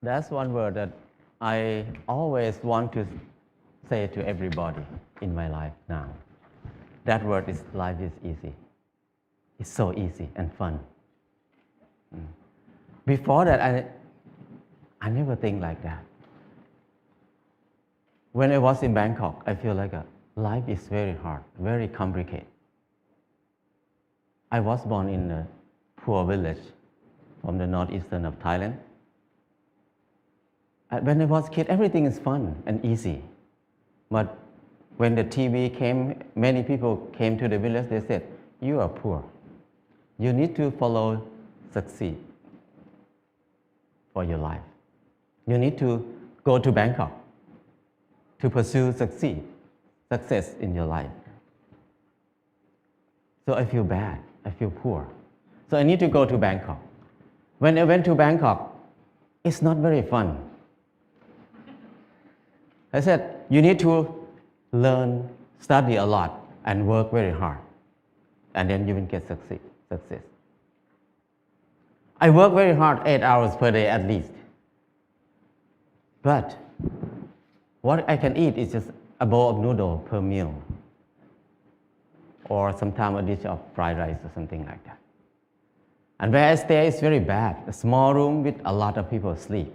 That's one word that I always want to say to everybody in my life now. That word is life is easy. It's so easy and fun. Before that, I never think like that. When I was in Bangkok, I feel like life is very hard, very complicated. I was born in a poor village from the northeastern of Thailand. When I was a kid, everything is fun and easy. But when the TV came, many people came to the village, they said, you are poor. You need to follow succeed for your life. You need to go to Bangkok to pursue success in your life. So I feel bad, I feel poor. So I need to go to Bangkok. When I went to Bangkok, it's not very fun. I said, you need to learn, study a lot, and work very hard. And then you will get success. I work very hard, 8 hours per day at least. But what I can eat is just a bowl of noodle per meal. Or sometimes a dish of fried rice or something like that. And where I stay is very bad. A small room with a lot of people sleep.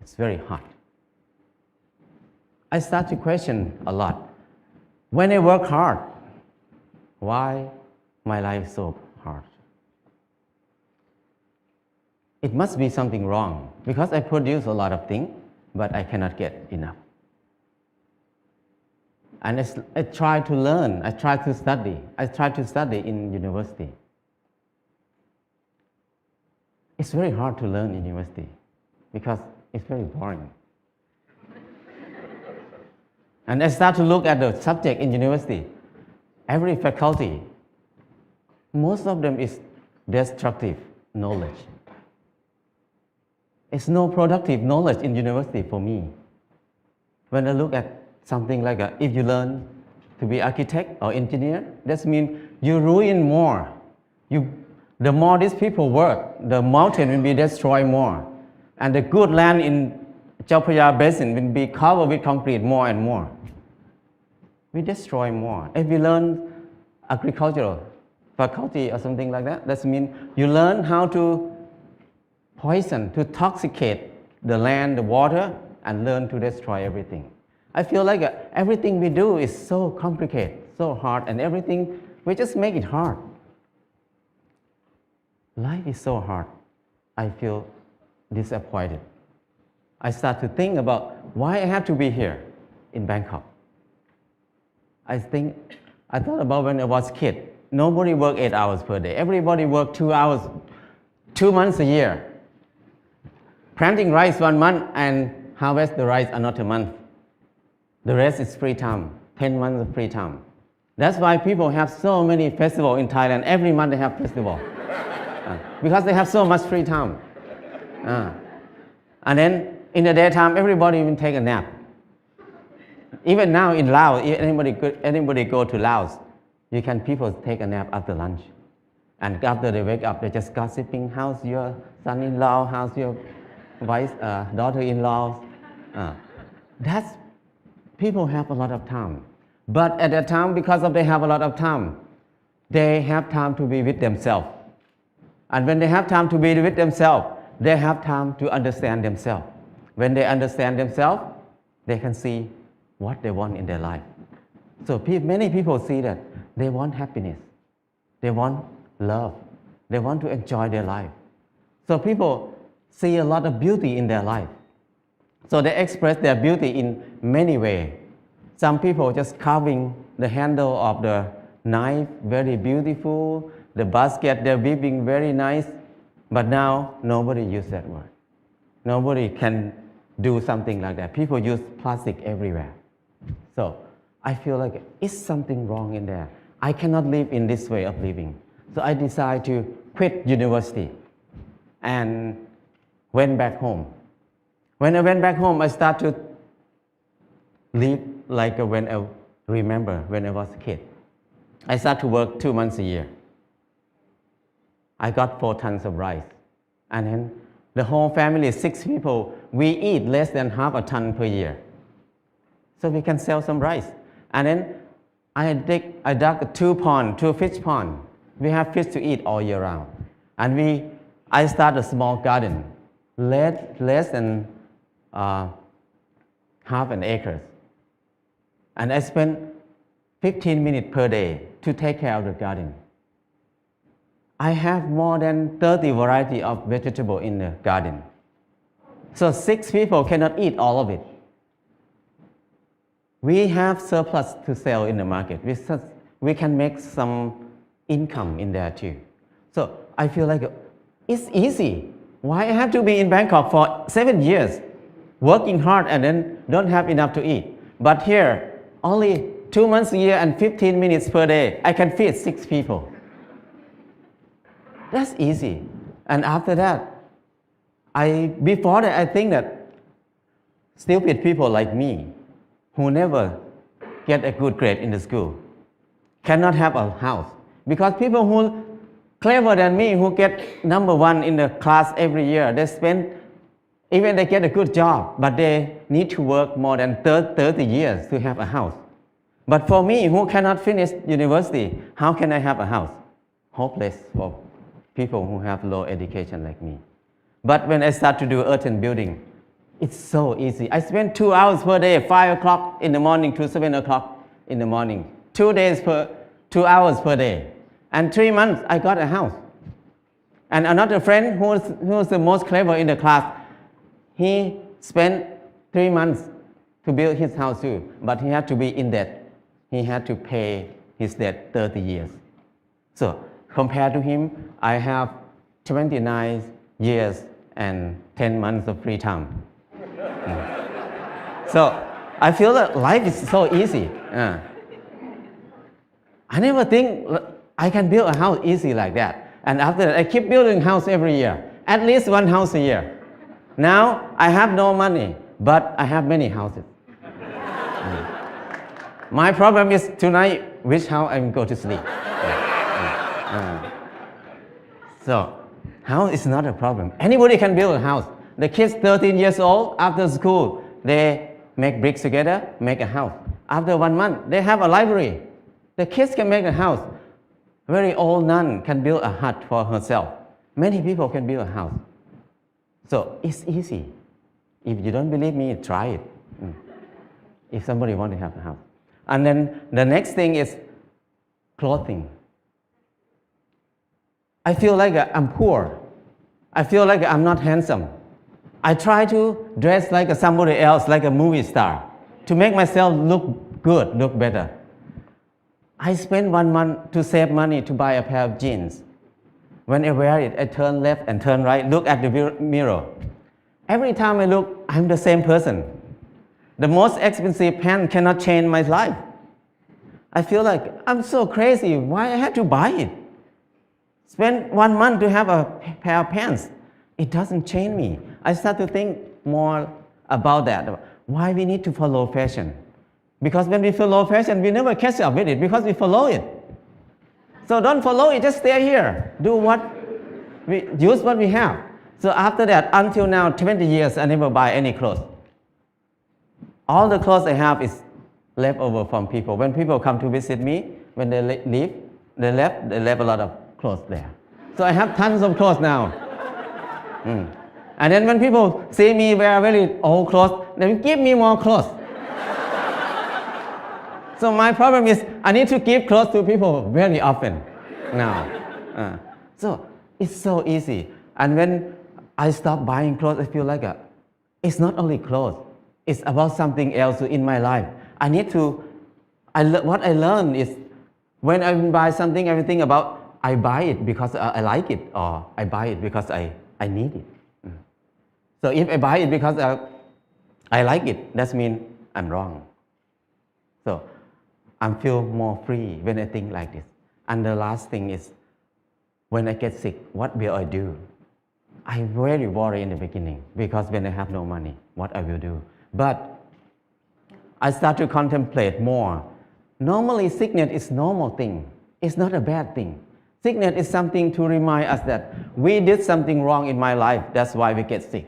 It's very hot. I start to question a lot. When I work hard, why my life is so hard? It must be something wrong because I produce a lot of things, but I cannot get enough. And I try to learn, I try to study. I try to study in university. It's very hard to learn in university because it's very boring. And I start to look at the subject in university. Every faculty, most of them is destructive knowledge. It's no productive knowledge in university for me. When I look at something like if you learn to be architect or engineer, that means you ruin more. The more these people work, the mountain will be destroyed more. And the good land in Chao Phraya Basin will be covered with concrete more and more. We destroy more. If you learn agricultural faculty or something like that, that means you learn how to poison, to toxicate the land, the water, and learn to destroy everything. I feel like everything we do is so complicated, so hard, and everything, we just make it hard. Life is so hard. I feel disappointed. I start to think about why I have to be here in Bangkok. I thought about when I was a kid. Nobody worked 8 hours per day. Everybody worked 2 hours, 2 months a year. Planting rice 1 month and harvest the rice another month. The rest is free time, 10 months of free time. That's why people have so many festivals in Thailand. Every month they have festival. Because they have so much free time. And then in the daytime, everybody will take a nap. Even now in Laos, if anybody go to Laos, people take a nap after lunch. And after they wake up, they just gossiping, how's your son-in-law, how's your daughter-in-law. People have a lot of time. But at that time, because they have a lot of time, they have time to be with themselves. And when they have time to be with themselves, they have time to understand themselves. When they understand themselves, they can see what they want in their life. So many people see that they want happiness. They want love. They want to enjoy their life. So people see a lot of beauty in their life. So they express their beauty in many ways. Some people just carving the handle of the knife, very beautiful. The basket, they're weaving very nice. But now, nobody uses that word. Nobody can do something like that. People use plastic everywhere. So I feel like it's something wrong in there. I cannot live in this way of living. So I decided to quit university and went back home. When I went back home, I started to live like when I remember when I was a kid. I started to work 2 months a year. I got 4 tons of rice. And then The whole family, 6 people, we eat less than half a ton per year. So we can sell some rice. And then I dug 2 fish pond. We have fish to eat all year round. And I started a small garden, less than half an acre. And I spent 15 minutes per day to take care of the garden. I have more than 30 varieties of vegetable in the garden. So 6 people cannot eat all of it. We have surplus to sell in the market. We can make some income in there too. So I feel like it's easy. Why I have to be in Bangkok for 7 years, working hard and then don't have enough to eat? But here, only 2 months a year and 15 minutes per day, I can feed 6 people. That's easy. And after that, before that, I think that stupid people like me, who never get a good grade in the school, cannot have a house. Because people who clever than me, who get number 1 in the class every year, even they get a good job, but they need to work more than 30 years to have a house. But for me, who cannot finish university, how can I have a house? Hopeless for people who have low education like me. But when I start to do earthen building, it's so easy. I spend 2 hours per day, 5 o'clock in the morning to 7 o'clock in the morning. 2 hours per day. And 3 months, I got a house. And another friend who was the most clever in the class, he spent 3 months to build his house too, but he had to be in debt. He had to pay his debt 30 years. So compared to him, I have 29 years and 10 months of free time. So I feel that life is so easy. I never think I can build a house easy like that. And after that, I keep building house every year, at least 1 house a year. Now I have no money, but I have many houses. My problem is tonight, which house I'm going to sleep. So house is not a problem. Anybody can build a house. The kids 13 years old, after school, they make bricks together, make a house. After 1 month, they have a library. The kids can make a house. Very old nun can build a hut for herself. Many people can build a house. So it's easy. If you don't believe me, try it. If somebody wants to have a house. And then the next thing is clothing. I feel like I'm poor. I feel like I'm not handsome. I try to dress like somebody else, like a movie star, to make myself look good, look better. I spend 1 month to save money to buy a pair of jeans. When I wear it, I turn left and turn right, look at the mirror. Every time I look, I'm the same person. The most expensive pants cannot change my life. I feel like I'm so crazy. Why I have to buy it? Spend 1 month to have a pair of pants. It doesn't change me. I start to think more about that. Why we need to follow fashion? Because when we follow fashion, we never catch up with it because we follow it. So don't follow it, just stay here. Use what we have. So after that, until now, 20 years, I never buy any clothes. All the clothes I have is left over from people. When people come to visit me, when they leave, they left a lot of clothes there. So I have tons of clothes now. And then when people see me wear very old clothes, they give me more clothes. So my problem is I need to give clothes to people very often now. So it's so easy. And when I stop buying clothes, I feel like it's not only clothes. It's about something else in my life. What I learned is when I buy something, everything about I buy it because I like it, or I buy it because I need it. So if I buy it because I like it, that means I'm wrong. So I feel more free when I think like this. And the last thing is, when I get sick, what will I do? I very worry in the beginning because when I have no money, what I will do. But I start to contemplate more. Normally, sickness is normal thing. It's not a bad thing. Sickness is something to remind us that we did something wrong in my life. That's why we get sick.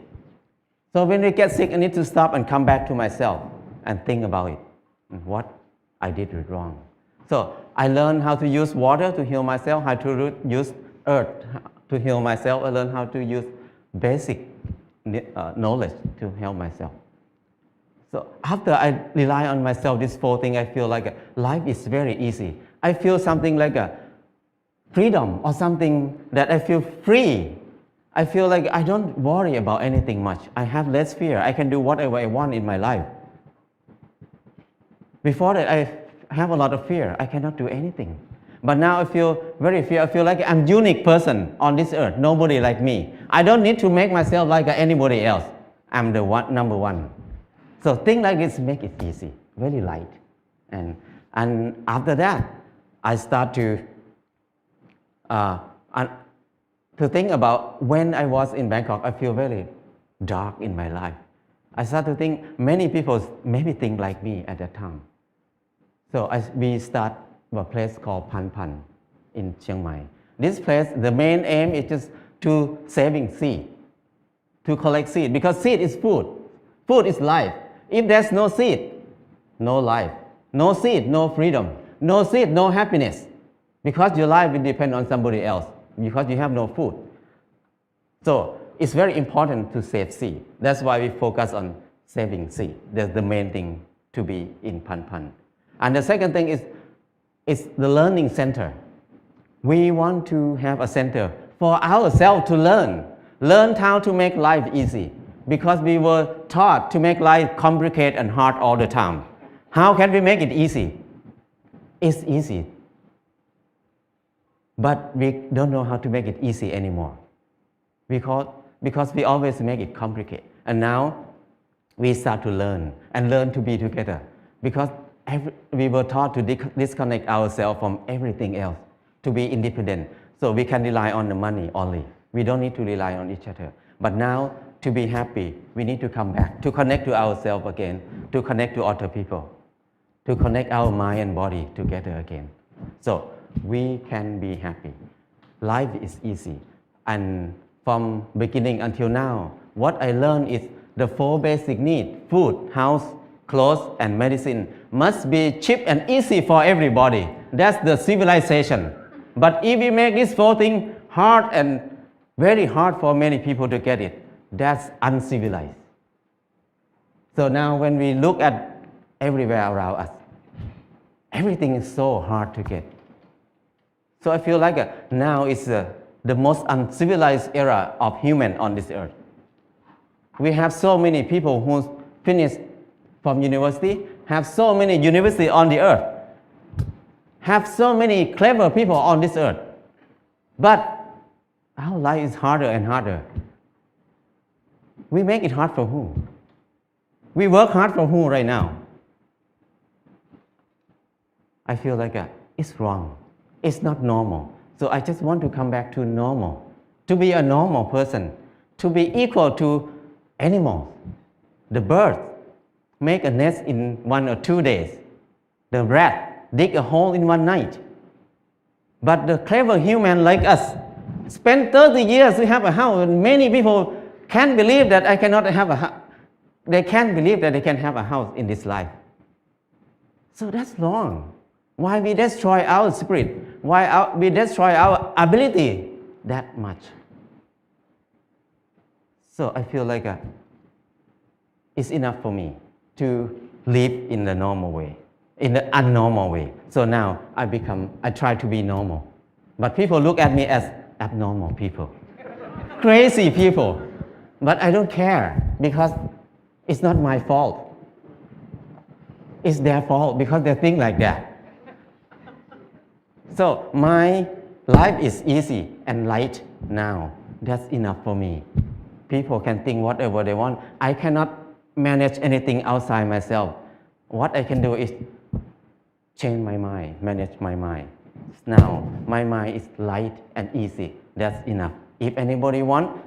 So when we get sick, I need to stop and come back to myself and think about it. What I did wrong. So I learned how to use water to heal myself, how to use earth to heal myself. I learned how to use basic knowledge to help myself. So after I rely on myself, these 4 things, I feel like life is very easy. I feel something like a freedom or something that I feel free. I feel like I don't worry about anything much. I have less fear. I can do whatever I want in my life. Before that, I have a lot of fear. I cannot do anything. But now I feel very fear. I feel like I'm a unique person on this earth. Nobody like me. I don't need to make myself like anybody else. I'm the number one. So things like this make it easy, very light. And after that, I start to think about when I was in Bangkok, I feel very dark in my life. I start to think many people maybe think like me at that time. So we start a place called Pan Pan in Chiang Mai. This place, the main aim is just to saving seed, to collect seed, because seed is food. Food is life. If there's no seed, no life. No seed, no freedom. No seed, no happiness. Because your life will depend on somebody else, because you have no food. So it's very important to save seed. That's why we focus on saving seed. That's the main thing to be in Pan Pan. And the second thing is the learning center. We want to have a center for ourselves to learn how to make life easy, because we were taught to make life complicated and hard all the time. How can we make it easy? It's easy, but we don't know how to make it easy anymore, because we always make it complicated. And now we start to learn to be together, because we were taught to disconnect ourselves from everything else, to be independent. So we can rely on the money only. We don't need to rely on each other. But now, to be happy, we need to come back, to connect to ourselves again, to connect to other people, to connect our mind and body together again. So we can be happy. Life is easy. And from beginning until now, what I learned is the 4 basic needs: food, house, clothes, and medicine must be cheap and easy for everybody. That's the civilization. But if we make these 4 things hard and very hard for many people to get it, that's uncivilized. So now when we look at everywhere around us, everything is so hard to get. So I feel like now is the most uncivilized era of human on this earth. We have so many people who finished from university, have so many universities on the earth, have so many clever people on this earth. But our life is harder and harder. We make it hard for who? We work hard for who right now? I feel like it's wrong. It's not normal. So I just want to come back to normal, to be a normal person, to be equal to animals. The bird make a nest in 1 or 2 days. The rat dig a hole in 1 night. But the clever human like us spend 30 years to have a house. And many people can't believe that I cannot have a house. They can't believe that they can have a house in this life. So that's wrong. Why we destroy our spirit? Why we destroy our ability that much? So I feel like it's enough for me to live in the normal way, in the unnormal way. So now I try to be normal. But people look at me as abnormal people, crazy people. But I don't care, because it's not my fault. It's their fault because they think like that. So my life is easy and light now. That's enough for me. People can think whatever they want. I cannot manage anything outside myself. What I can do is change my mind, manage my mind. Now my mind is light and easy. That's enough. If anybody wants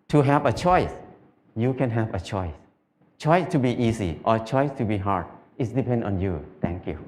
to have a choice, you can have a choice. Choice to be easy or choice to be hard. It depends on you. Thank you.